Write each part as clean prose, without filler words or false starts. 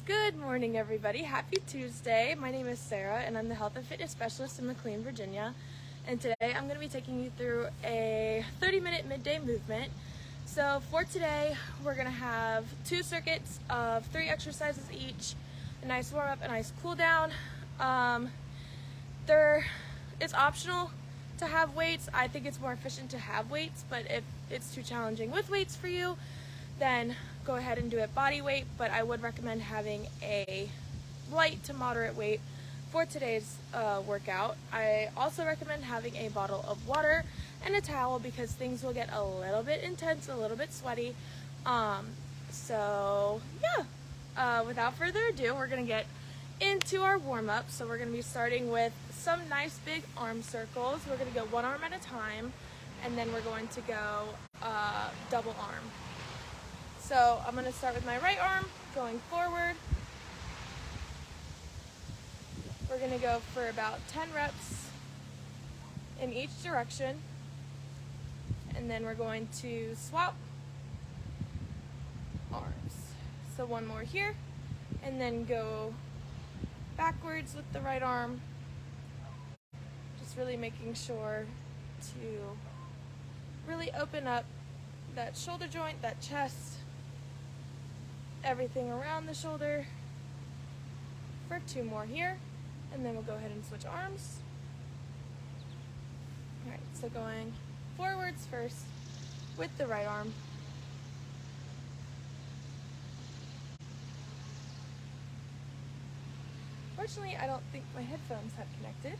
Good morning, everybody. Happy Tuesday. My name is Sarah, and I'm the Health and Fitness Specialist in McLean, Virginia. And today I'm going to be taking you through a 30-minute midday movement. So for today, we're going to have 2 circuits of 3 exercises each, a nice warm-up, a nice cool-down. It's optional to have weights. I think it's more efficient to have weights, but if it's too challenging with weights for you, then go ahead and do it body weight, but I would recommend having a light to moderate weight for today's workout. I also recommend having a bottle of water and a towel because things will get a little bit intense, a little bit sweaty. Without further ado, we're gonna get into our warm-up. So we're gonna be starting with some nice big arm circles. We're gonna go one arm at a time, and then we're going to go double arm. So I'm going to start with my right arm going forward. We're going to go for about 10 reps in each direction. And then we're going to swap arms. So one more here, and then go backwards with the right arm. Just really making sure to really open up that shoulder joint, that chest, everything around the shoulder for 2 more here, and then we'll go ahead and switch arms. All right, so going forwards first with the right arm. Fortunately, I don't think my headphones have connected.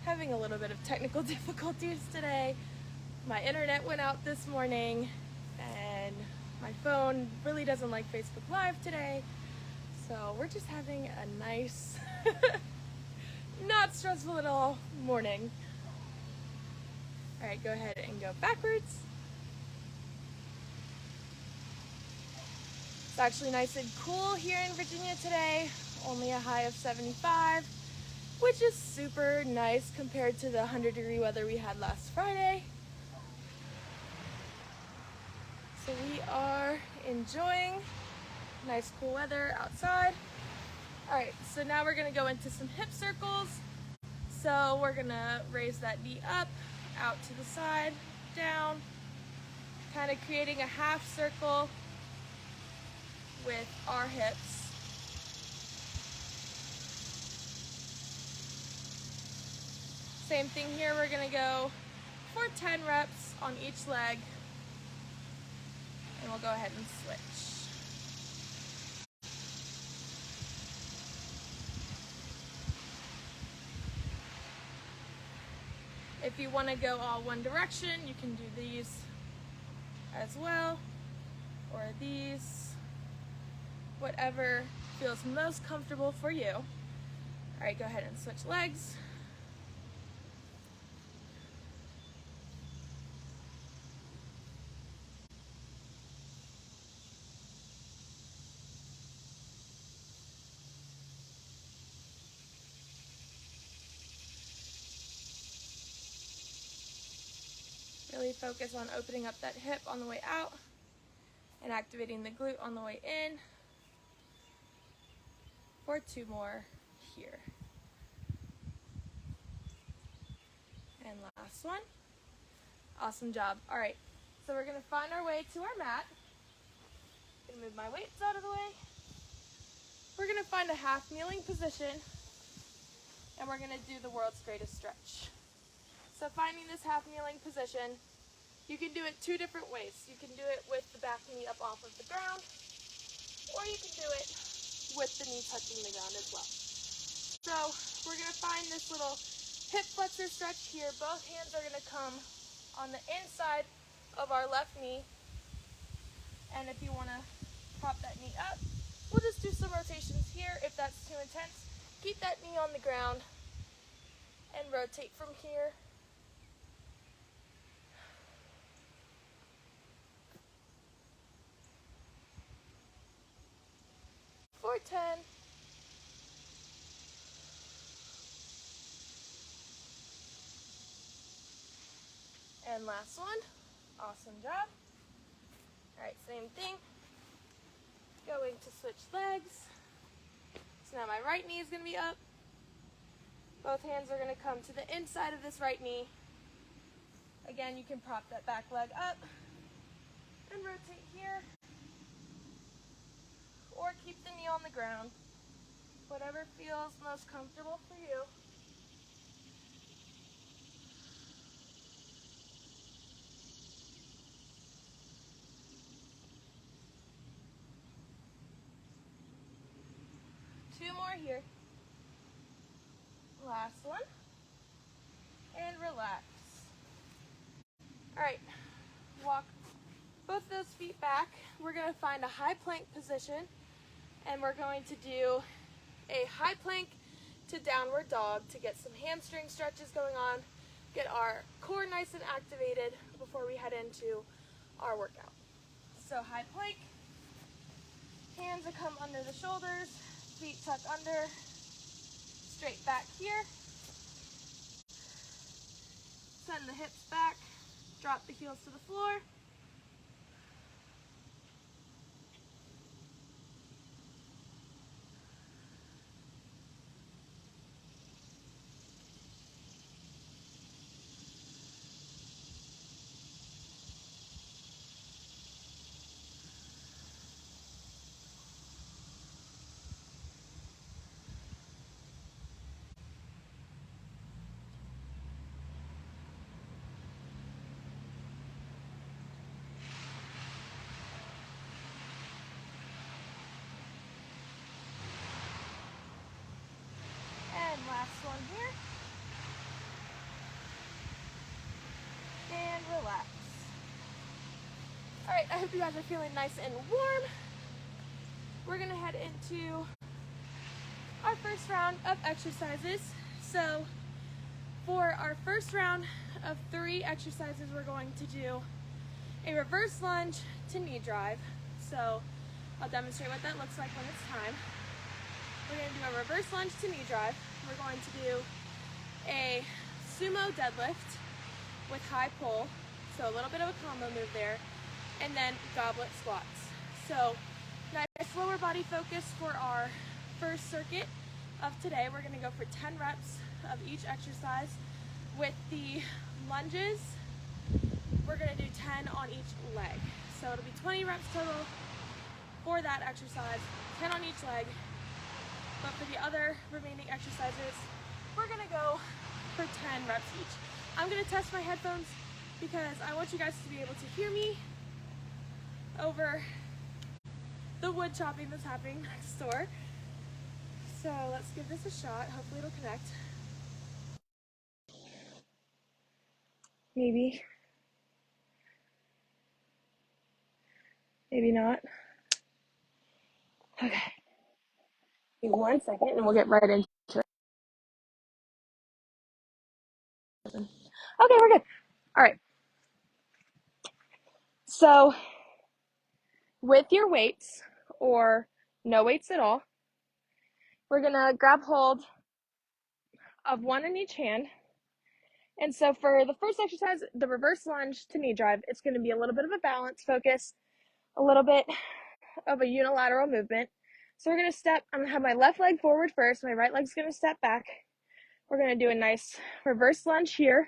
Having a little bit of technical difficulties today. My internet went out this morning, and my phone really doesn't like Facebook Live today, so we're just having a nice, not stressful at all morning. All right, go ahead and go backwards. It's actually nice and cool here in Virginia today, only a high of 75, which is super nice compared to the 100-degree weather we had last Friday. So we are enjoying nice cool weather outside. All right, so now we're gonna go into some hip circles. So we're gonna raise that knee up, out to the side, down, kind of creating a half circle with our hips. Same thing here, we're gonna go for 10 reps on each leg. And we'll go ahead and switch. If you want to go all one direction, you can do these as well, or these, whatever feels most comfortable for you. All right, go ahead and switch legs. Really focus on opening up that hip on the way out and activating the glute on the way in for 2 more here. And last one. Awesome job. All right, so we're gonna find our way to our mat. Gonna move my weights out of the way. We're gonna find a half kneeling position, and we're gonna do the world's greatest stretch. So finding this half kneeling position, you can do it 2 different ways. You can do it with the back knee up off of the ground, or you can do it with the knee touching the ground as well. So we're gonna find this little hip flexor stretch here. Both hands are gonna come on the inside of our left knee. And if you wanna prop that knee up, we'll just do some rotations here. If that's too intense, keep that knee on the ground and rotate from here. For 10. And last one. Awesome job. All right, same thing. Going to switch legs. So now my right knee is going to be up. Both hands are going to come to the inside of this right knee. Again, you can prop that back leg up and rotate here, or keep the knee on the ground. Whatever feels most comfortable for you. Two more here. Last one. And relax. All right, walk both those feet back. We're going to find a high plank position, and we're going to do a high plank to downward dog to get some hamstring stretches going on, get our core nice and activated before we head into our workout. So high plank, hands will come under the shoulders, feet tuck under, straight back here. Send the hips back, drop the heels to the floor. And last one here. And relax. All right, I hope you guys are feeling nice and warm. We're gonna head into our first round of exercises. So for our first round of 3 exercises, we're going to do a reverse lunge to knee drive. So I'll demonstrate what that looks like when it's time. We're going to do a reverse lunge to knee drive. We're going to do a sumo deadlift with high pull, so a little bit of a combo move there, and then goblet squats. So nice lower body focus for our first circuit of today. We're going to go for 10 reps of each exercise. With the lunges, we're going to do 10 on each leg. So it'll be 20 reps total for that exercise, 10 on each leg. But for the other remaining exercises, we're going to go for 10 reps each. I'm going to test my headphones because I want you guys to be able to hear me over the wood chopping that's happening next door. So let's give this a shot. Hopefully it'll connect. Maybe. Maybe not. Okay. Give me 1 second and we'll get right into it. Okay, we're good. All right. So with your weights or no weights at all, we're going to grab hold of one in each hand. And so for the first exercise, the reverse lunge to knee drive, it's going to be a little bit of a balance focus, a little bit of a unilateral movement. So we're going to step, I'm going to have my left leg forward first, my right leg's going to step back. We're going to do a nice reverse lunge here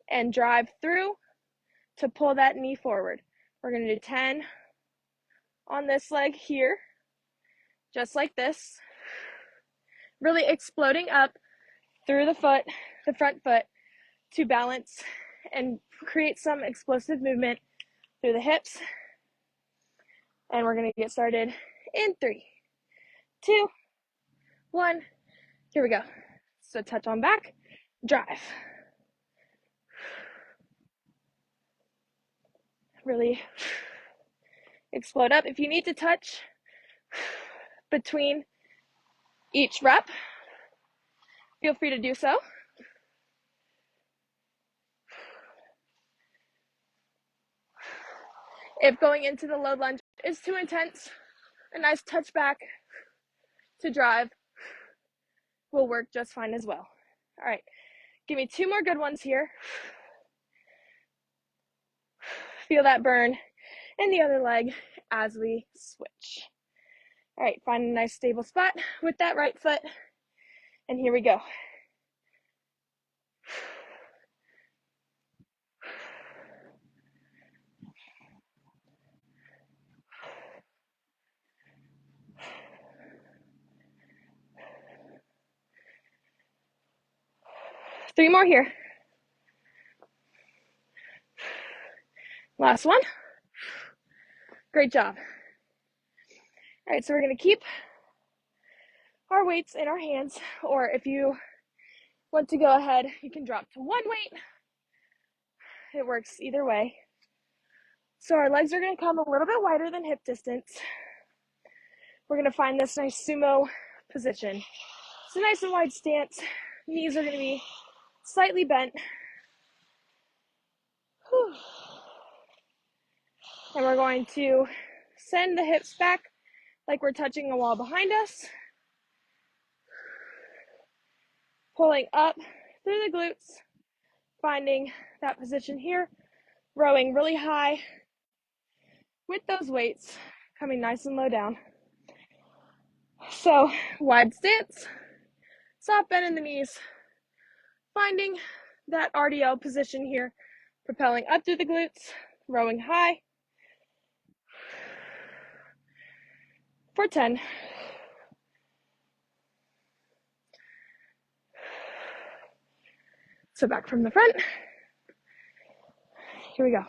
and drive through to pull that knee forward. We're going to do 10 on this leg here, just like this. Really exploding up through the foot, the front foot, to balance and create some explosive movement through the hips. And we're going to get started in 3, 2, 1. Here we go. So touch on back, drive. Really explode up. If you need to touch between each rep, feel free to do so. If going into the load lunge is too intense, a nice touch back to drive will work just fine as well. All right, give me 2 more good ones here. Feel that burn in the other leg as we switch. All right, find a nice stable spot with that right foot. And here we go. Three more here. Last one. Great job. All right, so we're gonna keep our weights in our hands, or if you want to go ahead, you can drop to one weight. It works either way. So our legs are gonna come a little bit wider than hip distance. We're gonna find this nice sumo position. It's a nice and wide stance. Knees are gonna be slightly bent. Whew. And we're going to send the hips back like we're touching a wall behind us. Pulling up through the glutes, finding that position here, rowing really high with those weights, coming nice and low down. So wide stance, soft bend in the knees, finding that RDL position here, propelling up through the glutes, rowing high for 10. So back from the front. Here we go.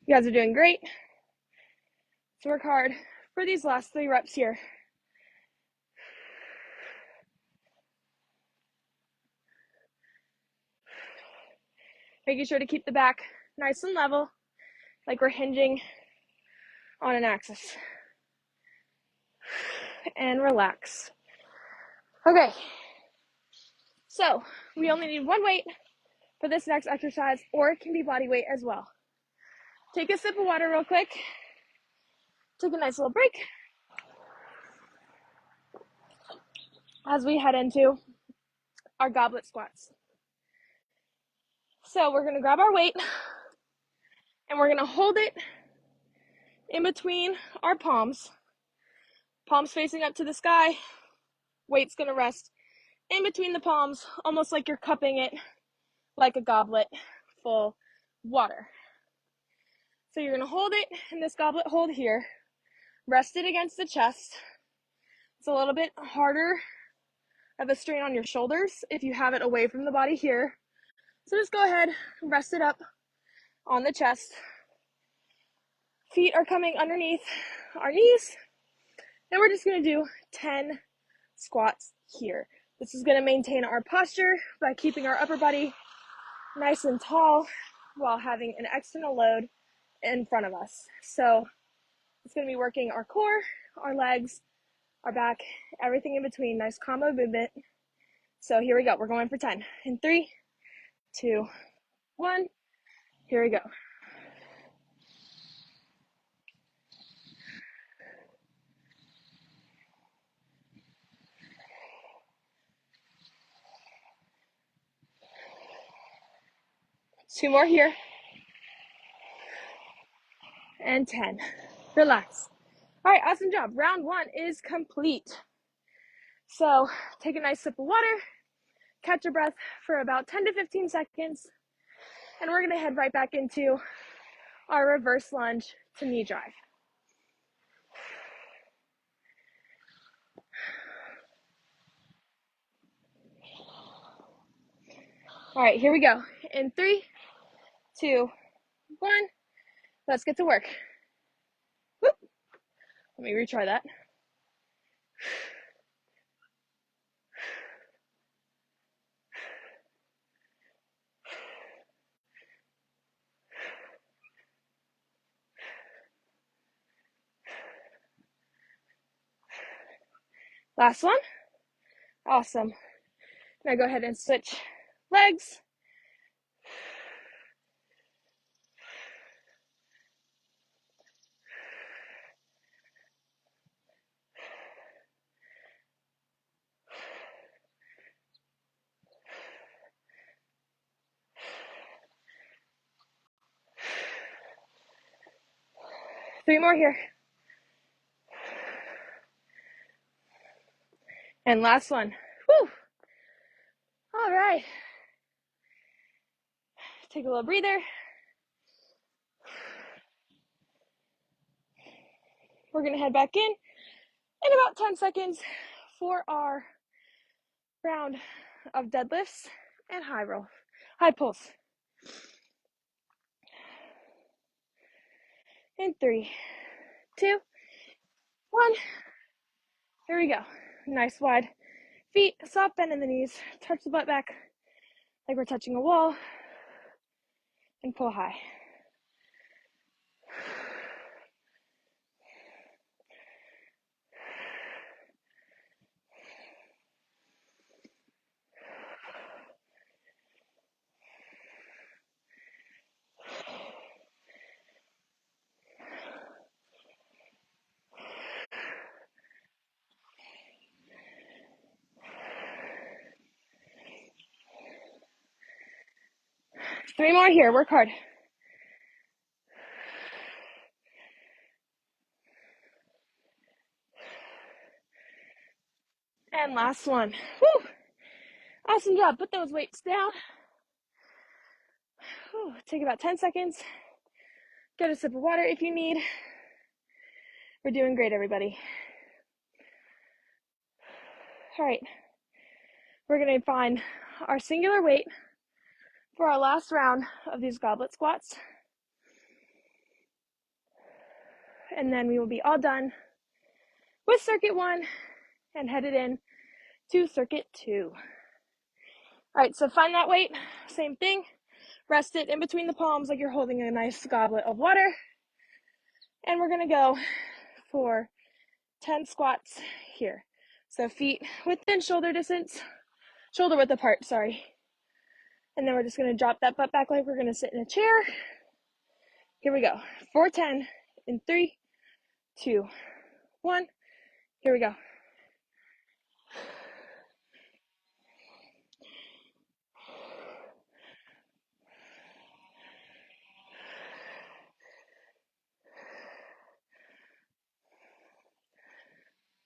You guys are doing great. Let's work hard for these last 3 reps here. Making sure to keep the back nice and level, like we're hinging on an axis. And relax. Okay, so we only need one weight for this next exercise, or it can be body weight as well. Take a sip of water real quick. Take a nice little break as we head into our goblet squats. So we're gonna grab our weight and we're gonna hold it in between our palms. Palms facing up to the sky. Weight's gonna rest in between the palms, almost like you're cupping it like a goblet full water. So you're gonna hold it in this goblet hold here. Rest it against the chest. It's a little bit harder of a strain on your shoulders if you have it away from the body here. So just go ahead, rest it up on the chest. Feet are coming underneath our knees. And we're just gonna do 10 squats here. This is gonna maintain our posture by keeping our upper body nice and tall while having an external load in front of us. So it's gonna be working our core, our legs, our back, everything in between. Nice combo movement. So here we go. We're going for 10. In 3, 2, 1. Here we go. Two more here. And 10. Relax. All right, awesome job. Round 1 is complete. So take a nice sip of water, catch your breath for about 10 to 15 seconds, and we're gonna head right back into our reverse lunge to knee drive. All right, here we go. In 3, 2, 1, let's get to work. Whoop. Let me retry that. Last one. Awesome. Now go ahead and switch legs. 3 more here. And last one. Woo! All right. Take a little breather. We're gonna head back in about 10 seconds for our round of deadlifts and high pulse. In 3, 2, 1. Here we go. Nice wide feet, soft bend in the knees, touch the butt back like we're touching a wall, and pull high. Three more here, work hard. And last one. Woo! Awesome job. Put those weights down. Whew. Take about 10 seconds. Get a sip of water if you need. We're doing great, everybody. All right. We're going to find our singular weight for our last round of these goblet squats. And then we will be all done with circuit 1 and headed in to circuit 2. All right, so find that weight. Same thing. Rest it in between the palms like you're holding a nice goblet of water. And we're going to go for 10 squats here. So feet within shoulder width apart, sorry. And then we're just going to drop that butt back like we're going to sit in a chair. Here we go. 4 10 in 3, 2, 1. Here we go.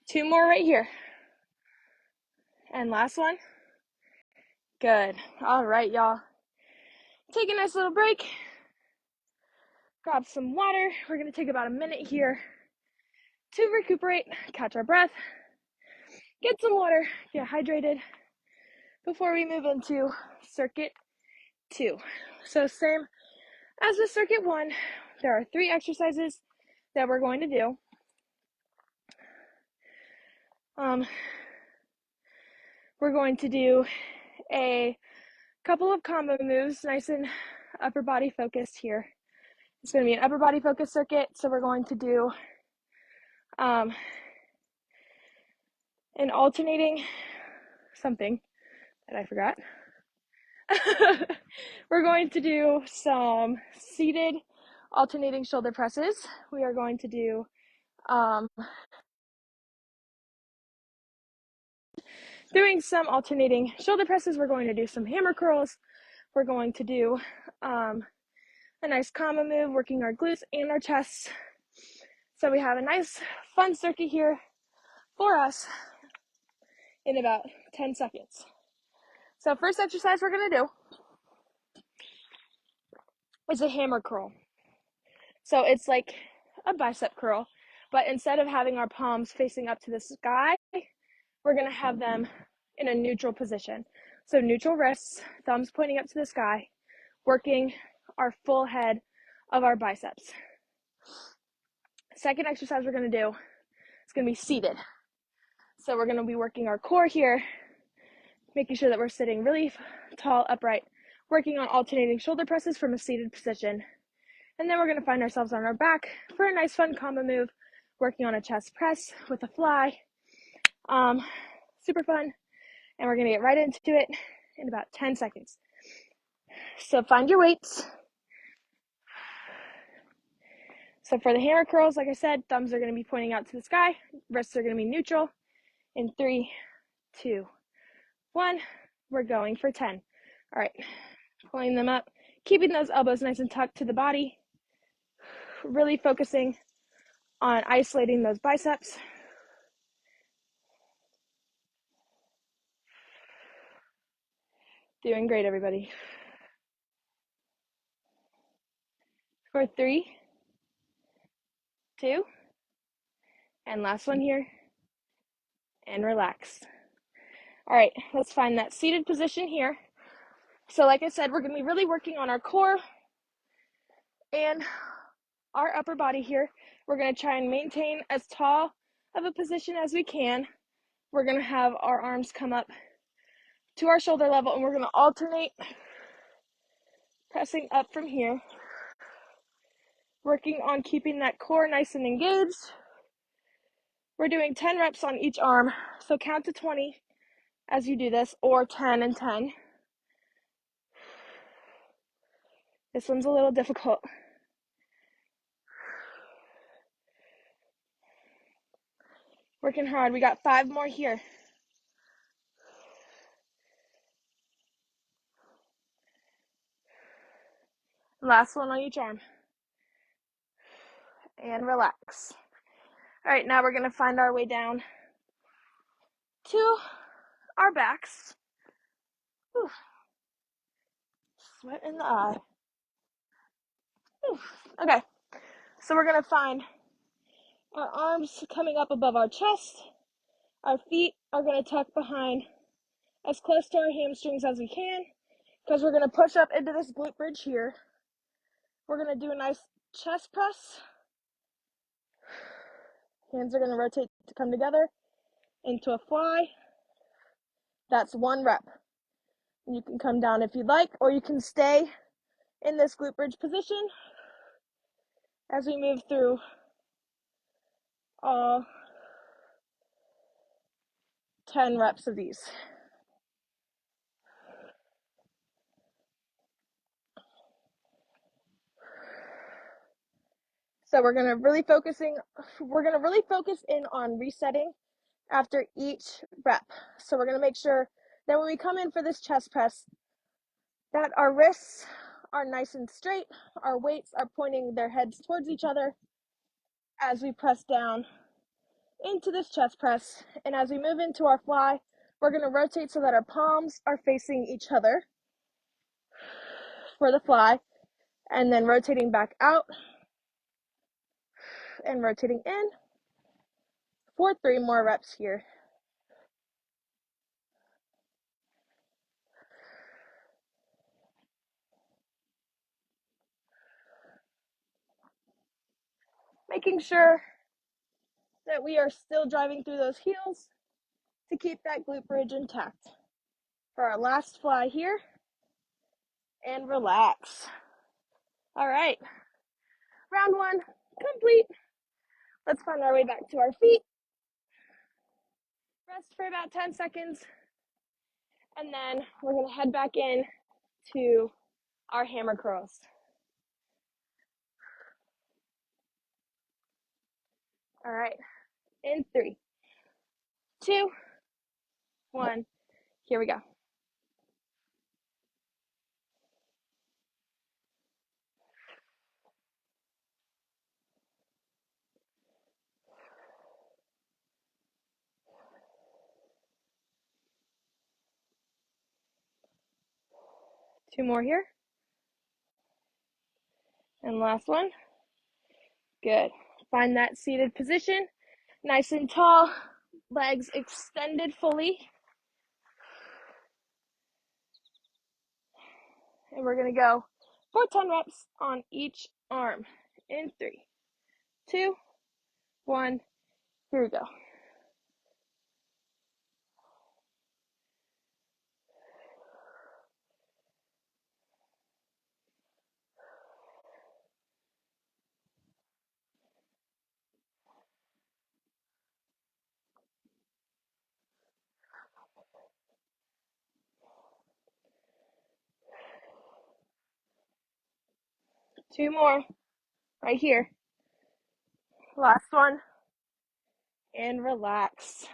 Two more right here. And last one. Good. All right, y'all. Take a nice little break. Grab some water. We're going to take about a minute here to recuperate, catch our breath, get some water, get hydrated before we move into circuit 2. So same as with circuit 1, there are 3 exercises that we're going to do. We're going to do a couple of combo moves, nice and upper body focused here. It's going to be an upper body focused circuit, so we're going to do an alternating something that I forgot. We're going to do some seated alternating shoulder presses. We are going to do doing some alternating shoulder presses. We're going to do some hammer curls. We're going to do a nice combo move, working our glutes and our chests. So we have a nice fun circuit here for us in about 10 seconds. So first exercise we're going to do is a hammer curl. So it's like a bicep curl, but instead of having our palms facing up to the sky, we're going to have them in a neutral position. So neutral wrists, thumbs pointing up to the sky, working our full head of our biceps. Second exercise we're going to do is going to be seated. So we're going to be working our core here, making sure that we're sitting really tall, upright, working on alternating shoulder presses from a seated position. And then we're going to find ourselves on our back for a nice fun combo move, working on a chest press with a fly. Super fun. And we're going to get right into it in about 10 seconds. So find your weights. So for the hammer curls, like I said, thumbs are going to be pointing out to the sky. Wrists are going to be neutral. In 3, 2, 1, we're going for 10. All right, pulling them up, keeping those elbows nice and tucked to the body. Really focusing on isolating those biceps. Doing great, everybody. For 3, 2, and last one here, and relax. All right, let's find that seated position here. So like I said, we're gonna be really working on our core and our upper body here. We're gonna try and maintain as tall of a position as we can. We're gonna have our arms come up to our shoulder level, and we're gonna alternate pressing up from here, working on keeping that core nice and engaged. We're doing 10 reps on each arm, so count to 20 as you do this, or 10 and 10. This one's a little difficult. Working hard. We got 5 more here. Last one on each arm. And relax. All right, now we're going to find our way down to our backs. Whew. Sweat in the eye. Whew. Okay, so we're going to find our arms coming up above our chest. Our feet are going to tuck behind as close to our hamstrings as we can, because we're going to push up into this glute bridge here. We're going to do a nice chest press. Hands are going to rotate to come together into a fly. That's 1 rep. You can come down if you'd like, or you can stay in this glute bridge position as we move through all 10 reps of these. So we're gonna really focus in on resetting after each rep. So we're gonna make sure that when we come in for this chest press, that our wrists are nice and straight, our weights are pointing their heads towards each other as we press down into this chest press. And as we move into our fly, we're gonna rotate so that our palms are facing each other for the fly, and then rotating back out and rotating in for 3 more reps here. Making sure that we are still driving through those heels to keep that glute bridge intact. For our last fly here, and relax. All right, round 1 complete. Let's find our way back to our feet. Rest for about 10 seconds, and then we're gonna head back in to our hammer curls. All right, in 3, 2, 1, here we go. Two more here. And last one. Good. Find that seated position, nice and tall, legs extended fully. And we're gonna go for 10 reps on each arm. In 3, 2, 1, here we go. Two more, right here. Last one, and relax.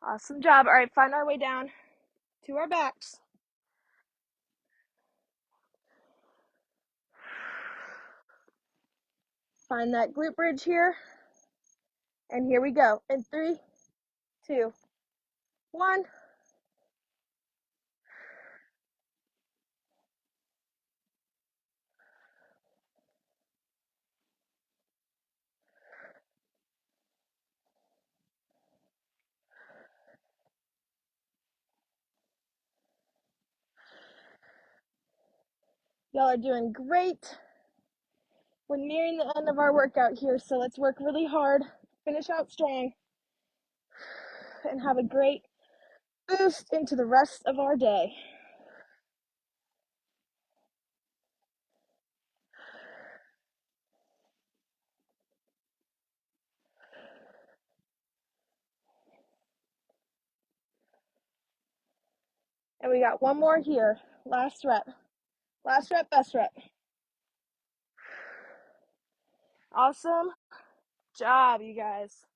Awesome job. All right, find our way down to our backs. Find that glute bridge here. And here we go. In 3, 2, 1. Y'all are doing great. We're nearing the end of our workout here, so let's work really hard, finish out strong, and have a great boost into the rest of our day. And we got one more here. Last rep. Last rep, best rep. Awesome job, you guys.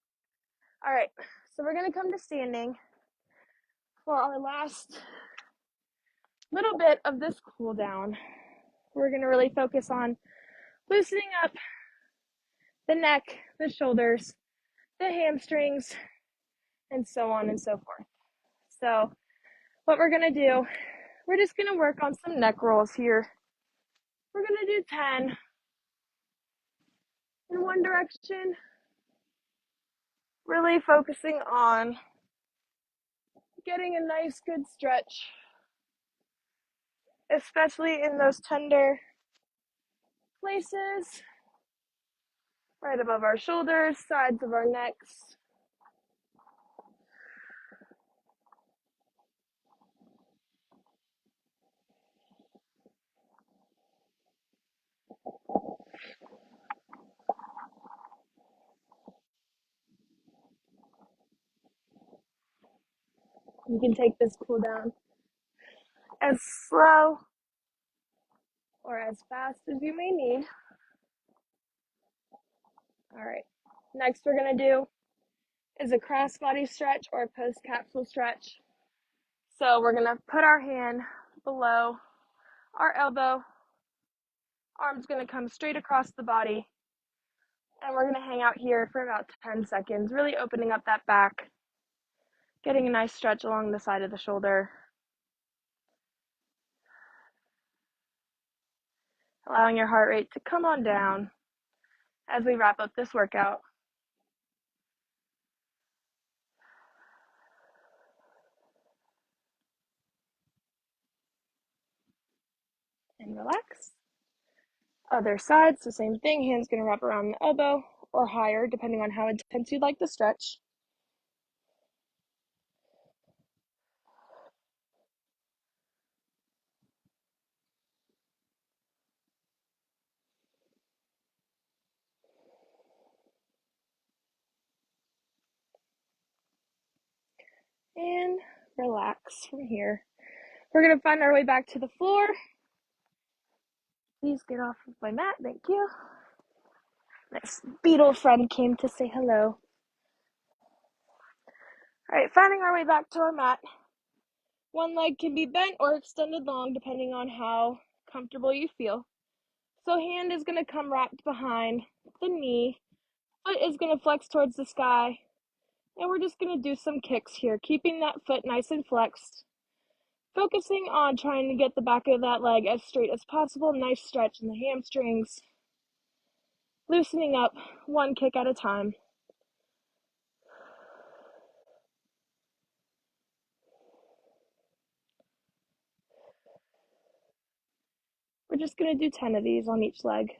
All right, so we're going to come to standing for our last little bit of this cool down. We're going to really focus on loosening up the neck, the shoulders, the hamstrings, and so on and so forth. So what we're going to do, we're just going to work on some neck rolls here. We're going to do 10 in one direction, really focusing on getting a nice good stretch, especially in those tender places right above our shoulders, sides of our necks. You can take this cool down as slow or as fast as you may need. All right, next we're going to do is a cross body stretch or a post capsule stretch. So we're going to put our hand below our elbow, arm's going to come straight across the body, and we're going to hang out here for about 10 seconds, really opening up that back, getting a nice stretch along the side of the shoulder, allowing your heart rate to come on down as we wrap up this workout. And relax. Other side, so same thing, hand's going to wrap around the elbow or higher depending on how intense you'd like the stretch. And relax from here. We're going to find our way back to the floor. Please get off of my mat, thank you. Nice beetle friend came to say hello. All right, finding our way back to our mat. One leg can be bent or extended long depending on how comfortable you feel. So hand is going to come wrapped behind the knee. Foot is going to flex towards the sky. And we're just going to do some kicks here, keeping that foot nice and flexed. Focusing on trying to get the back of that leg as straight as possible. Nice stretch in the hamstrings. Loosening up one kick at a time. We're just going to do 10 of these on each leg.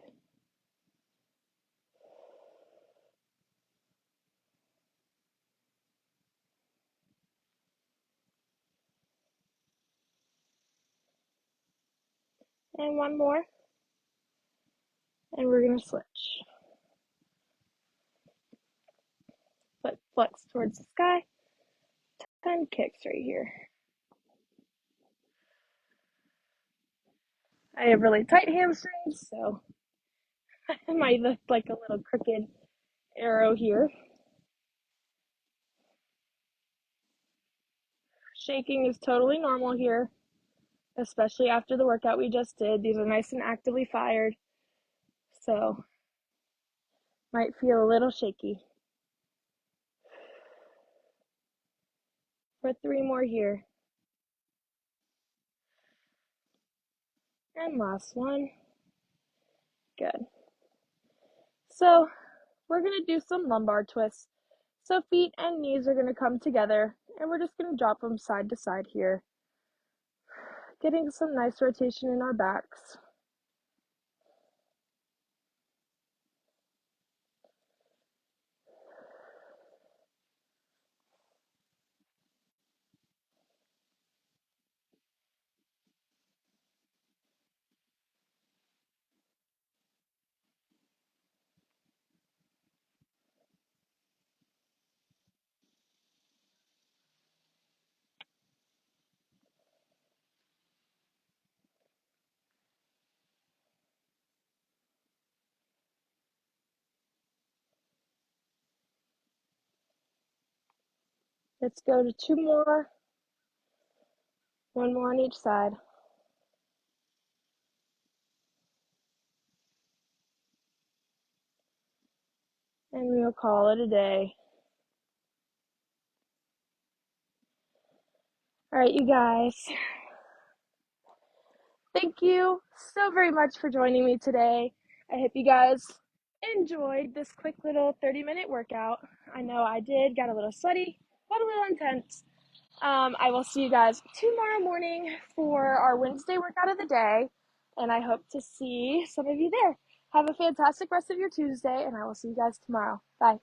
And one more. And we're going to switch. Foot flex towards the sky. 10 kicks right here. I have really tight hamstrings, so I might look like a little crooked arrow here. Shaking is totally normal here, especially after the workout we just did. These are nice and actively fired. So Might feel a little shaky. For 3 more here. And last one. Good. So we're going to do some lumbar twists. So feet and knees are going to come together, and we're just going to drop them side to side here. Getting some nice rotation in our backs. Let's go to 2 more. 1 more on each side. And we'll call it a day. All right, you guys. Thank you so very much for joining me today. I hope you guys enjoyed this quick little 30-minute workout. I know I did, got a little sweaty, got a little intense. I will see you guys tomorrow morning for our Wednesday workout of the day, and I hope to see some of you there. Have a fantastic rest of your Tuesday, and I will see you guys tomorrow. Bye.